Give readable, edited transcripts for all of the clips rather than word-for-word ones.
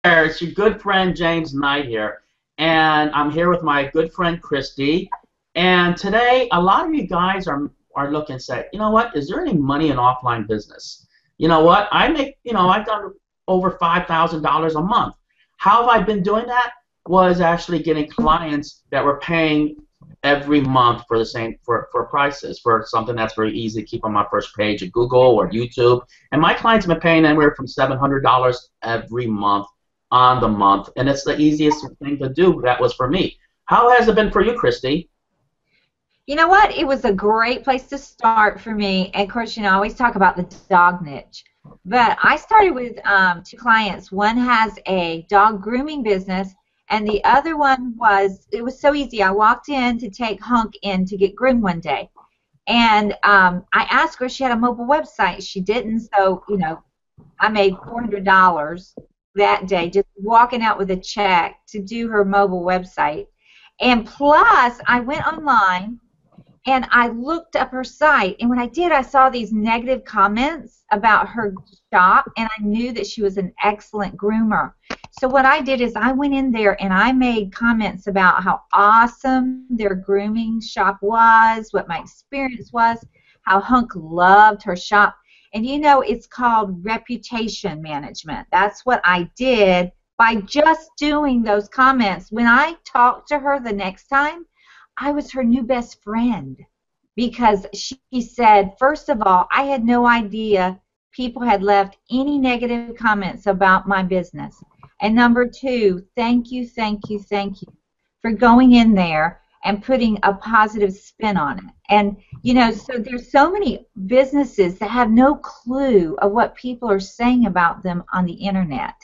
there. It's your good friend James Knight here, and I'm here with my good friend Christy. And today, a lot of you guys are looking and say, you know what? Is there any money in offline business? You know what? I've done over $5,000 a month. How have I been doing that? Was actually getting clients that were paying every month for the same for prices for something that's very easy to keep on my first page of Google or YouTube. And my clients have been paying anywhere from $700 every month on the month, and it's the easiest thing to do. That was for me. How has it been for you, Christy? You know what? It was a great place to start for me. And of course, I always talk about the dog niche. But I started with two clients. One has a dog grooming business, and the other one it was so easy. I walked in to take Hunk in to get groomed one day. And I asked her if she had a mobile website. She didn't, so, I made $400 that day just walking out with a check to do her mobile website. And plus, I went online and I looked up her site, and when I did, I saw these negative comments about her shop, and I knew that she was an excellent groomer. So what I did is I went in there and I made comments about how awesome their grooming shop was, what my experience was, how Hunk loved her shop. And it's called reputation management. That's what I did by just doing those comments. When I talked to her the next time, I was her new best friend because she said, first of all, I had no idea people had left any negative comments about my business. And number two, thank you for going in there and putting a positive spin on it. And, so there's so many businesses that have no clue of what people are saying about them on the internet.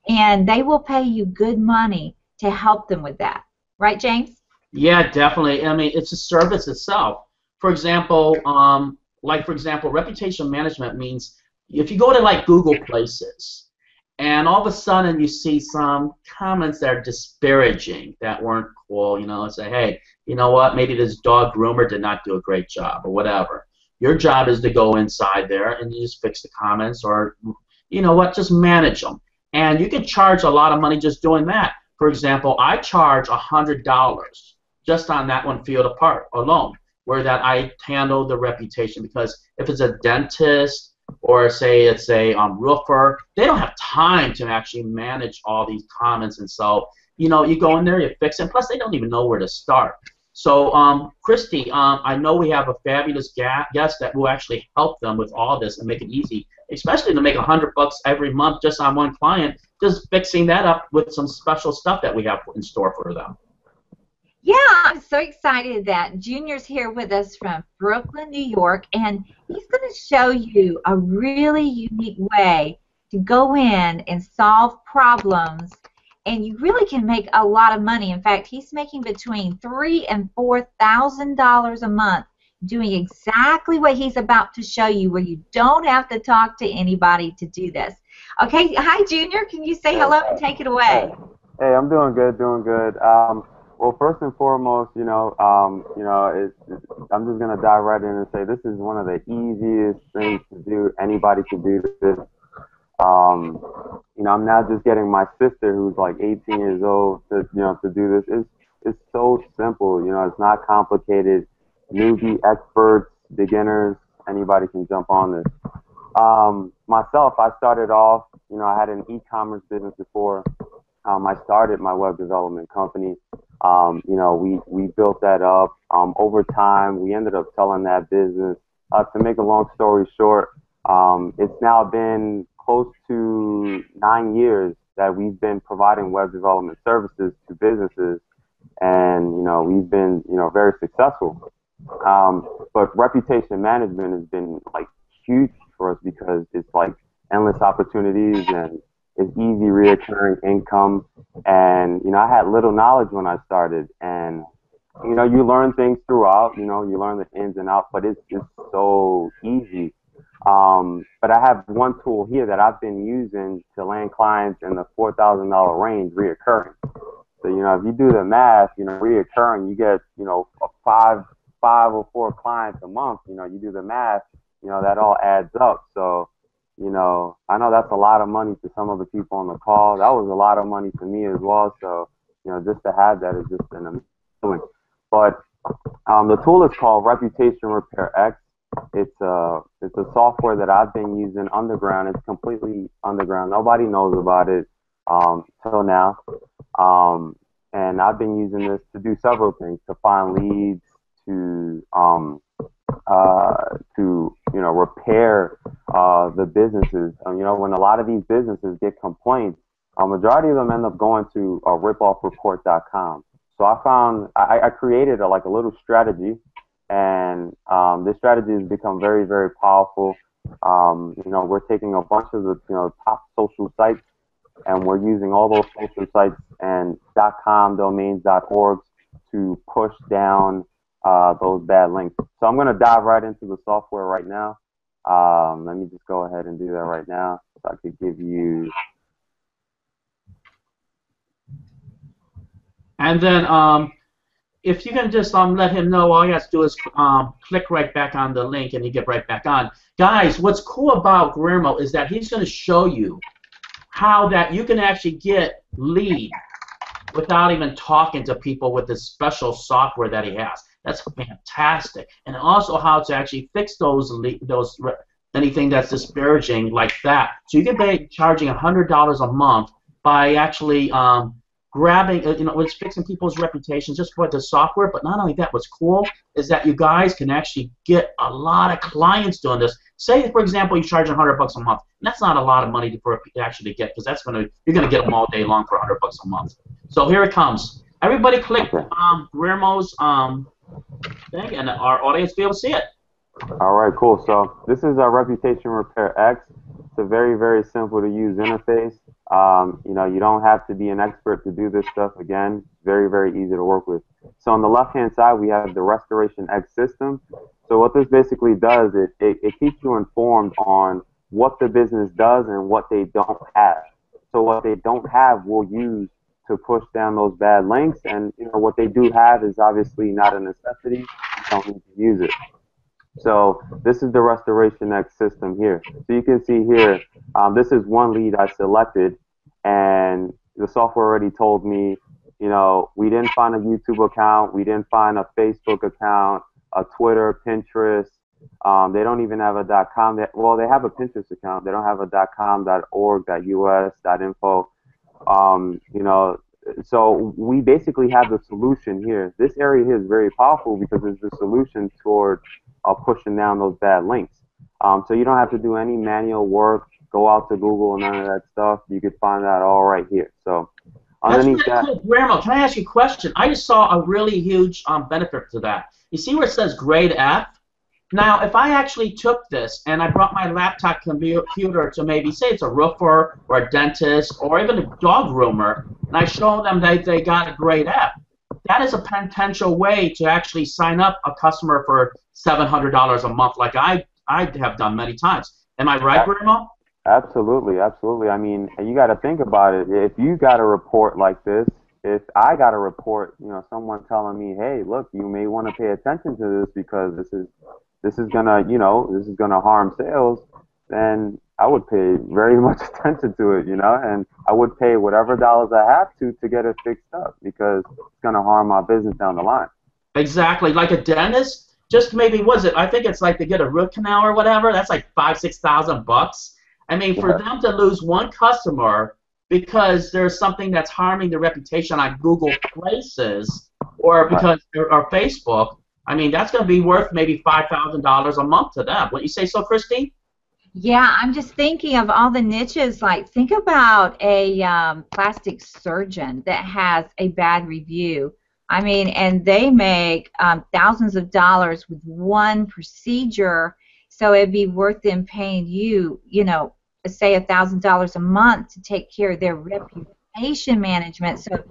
And they will pay you good money to help them with that. Right, James? Yeah, definitely. I mean, it's a service itself. For example, reputation management means if you go to like Google Places, and all of a sudden you see some comments that are disparaging, that weren't cool, and say, hey, you know what, maybe this dog groomer did not do a great job or whatever. Your job is to go inside there and you just fix the comments or, just manage them. And you can charge a lot of money just doing that. For example, I charge $100 just on that one field apart alone, where that I handle the reputation, because if it's a dentist or say it's a roofer, they don't have time to actually manage all these comments, and so you go in there, you fix it. Plus, they don't even know where to start. So, Christy, I know we have a fabulous guest that will actually help them with all this and make it easy, especially to make $100 every month just on one client, just fixing that up with some special stuff that we have in store for them. Yeah, I'm so excited that Junior's here with us from Brooklyn, New York, and he's going to show you a really unique way to go in and solve problems, and you really can make a lot of money. In fact, he's making between $3,000 and $4,000 a month doing exactly what he's about to show you, where you don't have to talk to anybody to do this. Okay, hi, Junior. Can you say hello and take it away? Hey, I'm doing good, Well, first and foremost, I'm just gonna dive right in and say this is one of the easiest things to do. Anybody can do this. I'm now just getting my sister, who's like 18 years old, to do this. It's so simple. It's not complicated. Newbie, experts, beginners, anybody can jump on this. Myself, I started off. I had an e-commerce business before. I started my web development company. We built that up. Over time, we ended up selling that business. To make a long story short, it's now been close to 9 years that we've been providing web development services to businesses, and we've been very successful. But reputation management has been like huge for us because it's like endless opportunities and it's easy reoccurring income. And I had little knowledge when I started, and you learn things throughout. You learn the ins and outs, but it's just so easy. But I have one tool here that I've been using to land clients in the $4,000 range reoccurring. So if you do the math, reoccurring, you get five or four clients a month. You do the math, that all adds up. So you know, I know that's a lot of money to some of the people on the call. That was a lot of money to me as well. So, you know, just to have that is just an amazing. But the tool is called Reputation Repair X. It's a software that I've been using underground. It's completely underground. Nobody knows about it till now. And I've been using this to do several things: to find leads, to you know, repair the businesses. You know, when a lot of these businesses get complaints, a majority of them end up going to ripoffreport.com. So I created like a little strategy, and this strategy has become very, very powerful. You know, we're taking a bunch of the, you know, top social sites, and we're using all those social sites and .com domains, .orgs to push down those bad links. So I'm going to dive right into the software right now. Let me just go ahead and do that right now, so I could give you. And then if you can just let him know, all he has to do is click right back on the link and you get right back on. Guys, what's cool about Guillermo is that he's going to show you how that you can actually get lead without even talking to people with this special software that he has. That's fantastic. And also how to actually fix anything that's disparaging like that. So you can be charging $100 a month by actually grabbing, you know, it's fixing people's reputations just for the software. But not only that, what's cool is that you guys can actually get a lot of clients doing this. Say, for example, you charge $100 a month. That's not a lot of money to actually get, because that's you're gonna get them all day long for $100 a month. So here it comes. Everybody click Guillermo's thing, and our audience will be able to see it. All right, cool. So this is our Reputation Repair X. It's a very, very simple to use interface. You know, you don't have to be an expert to do this stuff. Again, very, very easy to work with. So on the left-hand side, we have the Restoration X system. So what this basically does is it keeps you informed on what the business does and what they don't have. So what they don't have, we'll use to push down those bad links. And you know, what they do have is obviously not a necessity. You don't need to use it. So this is the Restoration X system here. So you can see here, this is one lead I selected, and the software already told me, you know, we didn't find a YouTube account, we didn't find a Facebook account, a Twitter, Pinterest. They don't even have a .com. Well, they have a Pinterest account. They don't have a .com, .org, .us, .info. You know, so we basically have the solution here. This area here is very powerful because it's the solution toward pushing down those bad links. So you don't have to do any manual work, go out to Google, none of that stuff. You could find that all right here. So underneath that. Cool. Guillermo, can I ask you a question? I just saw a really huge benefit to that. You see where it says grade F? Now, if I actually took this and I brought my laptop computer to maybe, say it's a roofer or a dentist or even a dog groomer, and I show them that they got a grade F, that is a potential way to actually sign up a customer for $700 a month, like I have done many times. Am I right, Guillermo? Absolutely, absolutely. I mean, you got to think about it. If you got a report like this, if I got a report, you know, someone telling me, hey, look, you may want to pay attention to this because this is gonna, you know, this is gonna harm sales, then I would pay very much attention to it, you know, and I would pay whatever dollars I have to get it fixed up because it's gonna harm my business down the line. Exactly, like a dentist. Just maybe, was it? I think it's like to get a root canal or whatever. That's like $5,000-6,000. I mean, for them to lose one customer because there's something that's harming their reputation on Google Places or because or Facebook. I mean, that's going to be worth maybe $5,000 a month to them. Wouldn't you say so, Christy? Yeah, I'm just thinking of all the niches. Like, think about a plastic surgeon that has a bad review. I mean, and they make thousands of dollars with one procedure, so it'd be worth them paying you, you know, say $1,000 a month to take care of their reputation management. So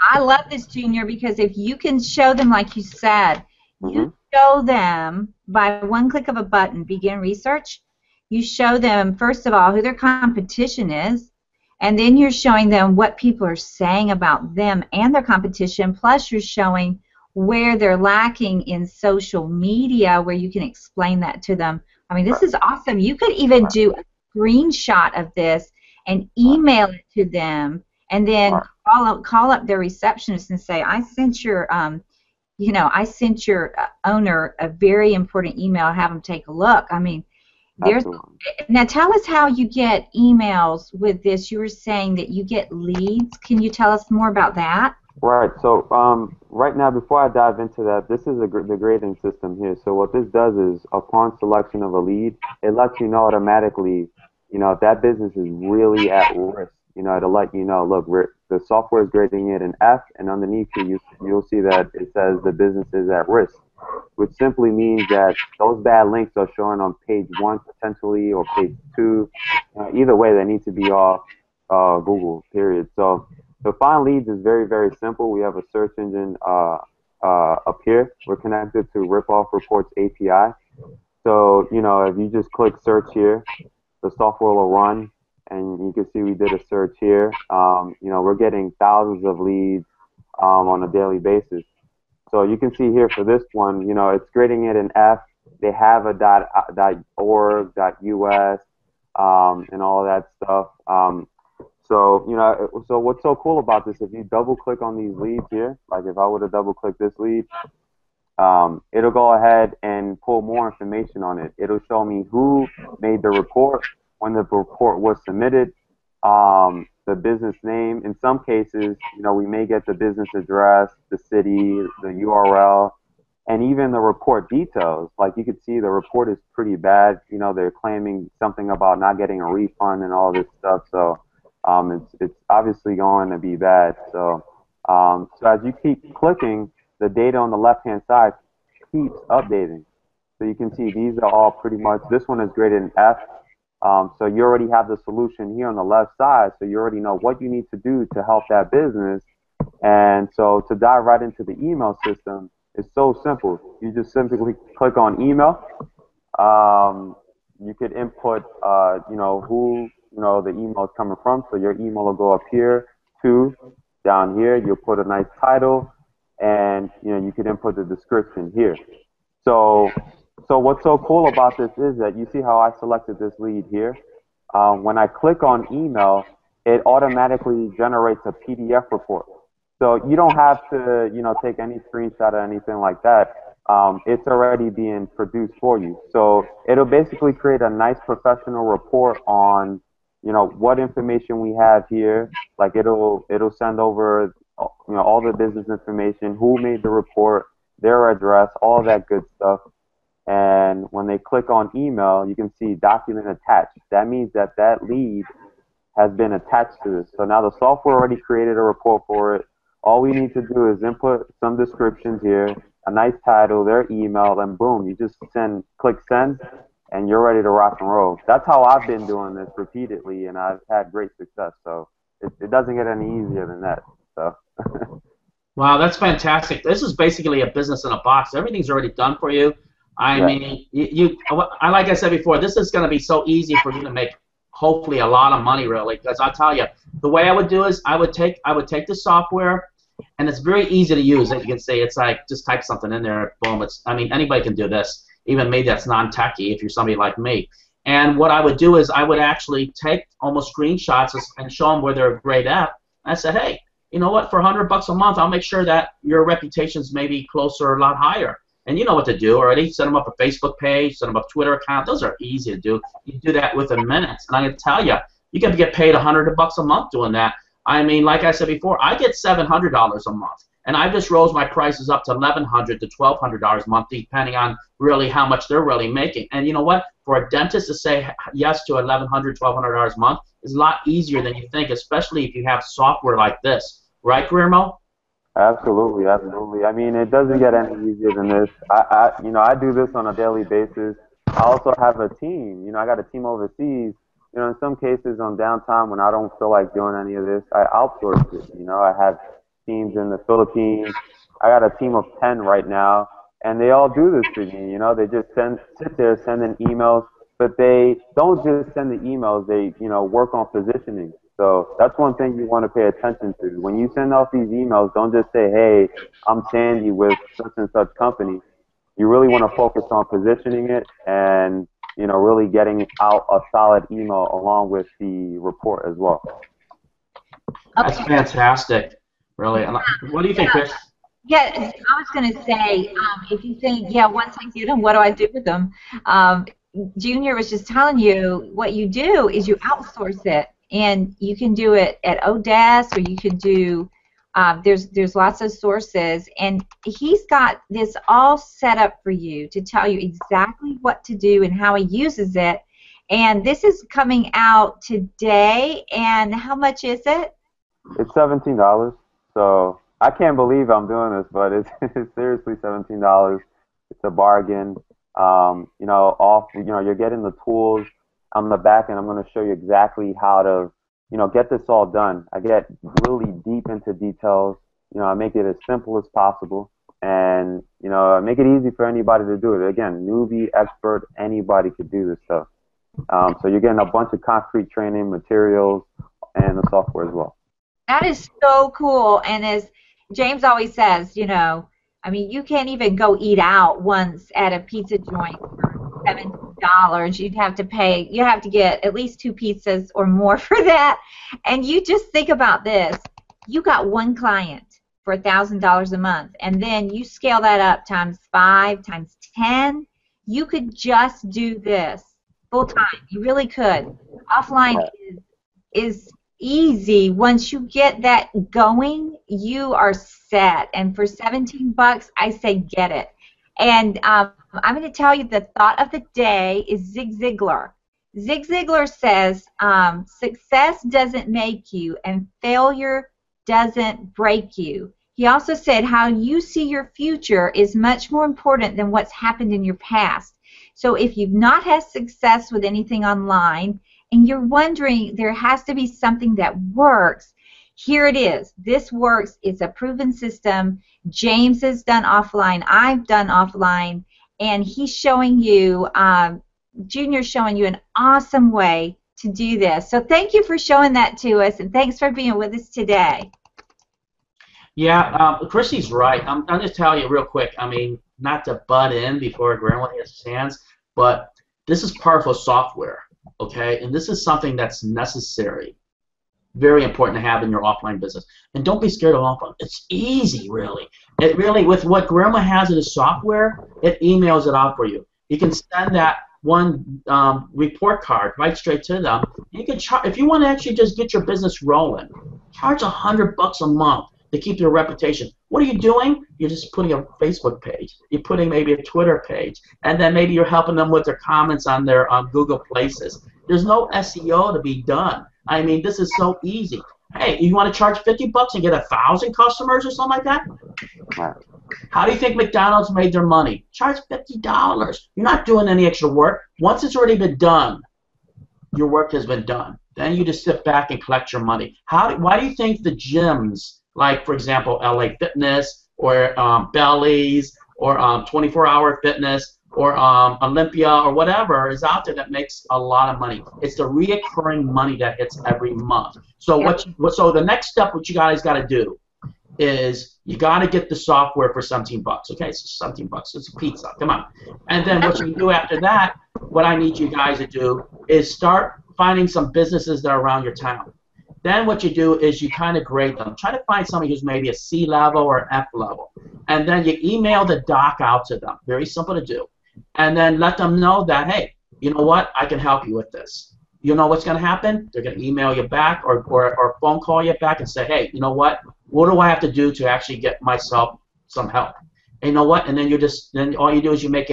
I love this, Junior, because if you can show them, like you said, you show them by one click of a button, begin research. You show them, first of all, who their competition is, and then you're showing them what people are saying about them and their competition, plus you're showing where they're lacking in social media, where you can explain that to them. I mean, this is awesome. You could even do a screenshot of this and email it to them, and then call up their receptionist and say, I sent your I sent your owner a very important email. Have them take a look. I mean, there's now. Tell us how you get emails with this. You were saying that you get leads. Can you tell us more about that? Right. So right now, before I dive into that, this is the grading system here. So what this does is, upon selection of a lead, it lets you know automatically, if that business is really at risk. It'll let you know, look, the software is grading it an F, and underneath you'll see that it says the business is at risk, which simply means that those bad links are showing on page 1 potentially, or page 2. Either way, they need to be off Google, period. So to find leads is very, very simple. We have a search engine up here. We're connected to Ripoff Reports API. So, if you just click search here, the software will run, and you can see we did a search here. We're getting thousands of leads on a daily basis. So you can see here for this one, it's grading it an F. They have a .org, .us, and all of that stuff. So what's so cool about this, if you double click on these leads here, like if I were to double click this lead, it'll go ahead and pull more information on it. It'll show me who made the report, when the report was submitted, the business name. In some cases, we may get the business address, the city, the URL, and even the report details. Like you can see the report is pretty bad. They're claiming something about not getting a refund and all this stuff. So it's obviously going to be bad. So as you keep clicking, the data on the left-hand side keeps updating. So you can see these are all pretty much, this one is graded an F. So you already have the solution here on the left side, so you already know what you need to do to help that business. And so to dive right into the email system, it's so simple. You just simply click on email. You could input, who the email is coming from. So your email will go up here, down here. You'll put a nice title, and you could input the description here. So what's so cool about this is that you see how I selected this lead here. When I click on email, it automatically generates a PDF report. So you don't have to, take any screenshot or anything like that. It's already being produced for you. So it'll basically create a nice professional report on, what information we have here. Like it'll send over, all the business information, who made the report, their address, all that good stuff. And when they click on email, you can see document attached. That means that lead has been attached to this. So now the software already created a report for it. All we need to do is input some descriptions here, a nice title, their email, and boom, you just click send, and you're ready to rock and roll. That's how I've been doing this repeatedly, and I've had great success. So it doesn't get any easier than that. So. Wow, that's fantastic. This is basically a business in a box. Everything's already done for you. I mean, like I said before, this is going to be so easy for you to make, hopefully, a lot of money, really. Because I'll tell you, the way I would do is I would take the software, and it's very easy to use. You can say it's like just type something in there, boom. Anybody can do this, even me that's non-techie if you're somebody like me. And what I would do is I would actually take almost screenshots and show them where they're great at. And I said, hey, you know what? For $100 a month, I'll make sure that your reputation's maybe closer, a lot higher. And you know what to do already. Set them up a Facebook page, set them up a Twitter account. Those are easy to do. You do that within minutes. And I'm going to tell you, you can get paid $100 a month doing that. I mean, like I said before, I get $700 a month. And I just rose my prices up to $1,100 to $1,200 a month, depending on really how much they're really making. And you know what? For a dentist to say yes to $1,100, $1,200 a month is a lot easier than you think, especially if you have software like this. Right, Guillermo? Absolutely, absolutely. I mean, it doesn't get any easier than this. I do this on a daily basis. I also have a team. I got a team overseas. In some cases on downtime when I don't feel like doing any of this, I outsource it. I have teams in the Philippines. I got a team of 10 right now, and they all do this for me. They just sit there sending emails, but they don't just send the emails. They, work on positioning. So that's one thing you want to pay attention to. When you send out these emails, don't just say, hey, I'm Sandy with such and such company. You really want to focus on positioning it and, really getting out a solid email along with the report as well. That's fantastic, really. What do you think, Chris? Yeah, I was going to say, if you think, yeah, once I get them, what do I do with them? Junior was just telling you what you do is you outsource it, and you can do it at Odesk, or you can do. There's lots of sources, and he's got this all set up for you to tell you exactly what to do and how he uses it. And this is coming out today. And how much is it? It's $17. So I can't believe I'm doing this, but it's, it's seriously $17. It's a bargain. You're getting the tools on the back, and I'm going to show you exactly how to, get this all done. I get really deep into details. I make it as simple as possible, and I make it easy for anybody to do it. Again, newbie, expert, anybody could do this stuff. So you're getting a bunch of concrete training materials and the software as well. That is so cool. And as James always says, I mean, you can't even go eat out once at a pizza joint for $17. You have to get at least 2 pizzas or more for that. And you just think about this. You got one client for $1,000 a month, and then you scale that up times 5, times 10. You could just do this full time. You really could. Offline is easy. Once you get that going, you are set. And for $17, I say get it. And I'm going to tell you the thought of the day is Zig Ziglar. Zig Ziglar says, success doesn't make you and failure doesn't break you. He also said how you see your future is much more important than what's happened in your past. So if you've not had success with anything online, and you're wondering, there has to be something that works, here it is. This works. It's a proven system. James has done offline. I've done offline. And he's showing you, Junior's showing you an awesome way to do this. So thank you for showing that to us, and thanks for being with us today. Yeah, Chrissy's right. I'm going to tell you real quick. I mean, not to butt in before Guillermo has his hands, but this is powerful software. Okay, and this is something that's necessary, very important to have in your offline business. And don't be scared of offline. It's easy, really. It really, with what Guillermo has in his software, it emails it out for you. You can send that one report card right straight to them. You can charge, if you want to actually just get your business rolling, charge $100 a month to keep your reputation. What are you doing? You're just putting a Facebook page. You're putting maybe a Twitter page. And then maybe you're helping them with their comments on their Google Places. There's no SEO to be done. I mean, this is so easy. Hey, you want to charge $50 and get 1,000 customers or something like that? How do you think McDonald's made their money? Charge $50. You're not doing any extra work. Once it's already been done, your work has been done. Then you just sit back and collect your money. Why do you think the gyms, like, for example, LA Fitness or Belly's or 24-Hour Fitness or Olympia or whatever is out there that makes a lot of money? It's the reoccurring money that hits every month. So so the next step what you guys got to do is you got to get the software for $17. Okay, it's $17. It's a pizza. Come on. And then what you do after that, what I need you guys to do is start finding some businesses that are around your town. Then what you do is you kind of grade them. Try to find somebody who's maybe a C level or F level. And then you email the doc out to them. Very simple to do. And then let them know that, hey, you know what? I can help you with this. You know what's going to happen? They're going to email you back or phone call you back and say, hey, you know what? What do I have to do to actually get myself some help? And you know what? And then then all you do is you make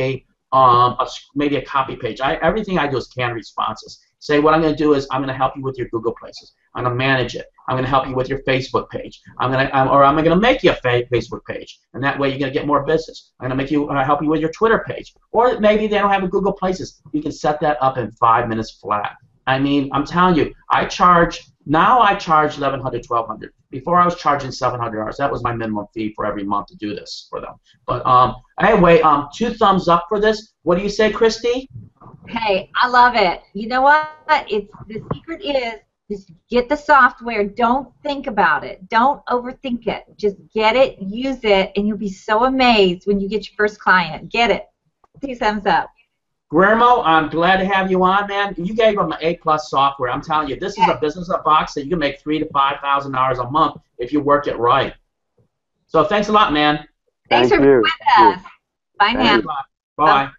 maybe a copy page. Everything I do is canned responses. Say what I'm going to do is I'm going to help you with your Google Places. I'm going to manage it. I'm going to help you with your Facebook page. I'm going to make you a Facebook page, and that way you're going to get more business. I'm going to help you with your Twitter page, or maybe they don't have a Google Places. You can set that up in 5 minutes flat. I mean, I'm telling you, I charge $1,100, $1,200. Before I was charging $700. That was my minimum fee for every month to do this for them. But anyway, 2 thumbs up for this. What do you say, Christy? Hey, I love it. You know what? The secret is just get the software. Don't think about it. Don't overthink it. Just get it, use it, and you'll be so amazed when you get your first client. Get it. 2 thumbs up. Guillermo, I'm glad to have you on, man. You gave them A-plus software. I'm telling you, this is a business a box that you can make $3,000 to $5,000 a month if you work it right. So thanks a lot, man. Thanks for being with us. Bye now. Bye.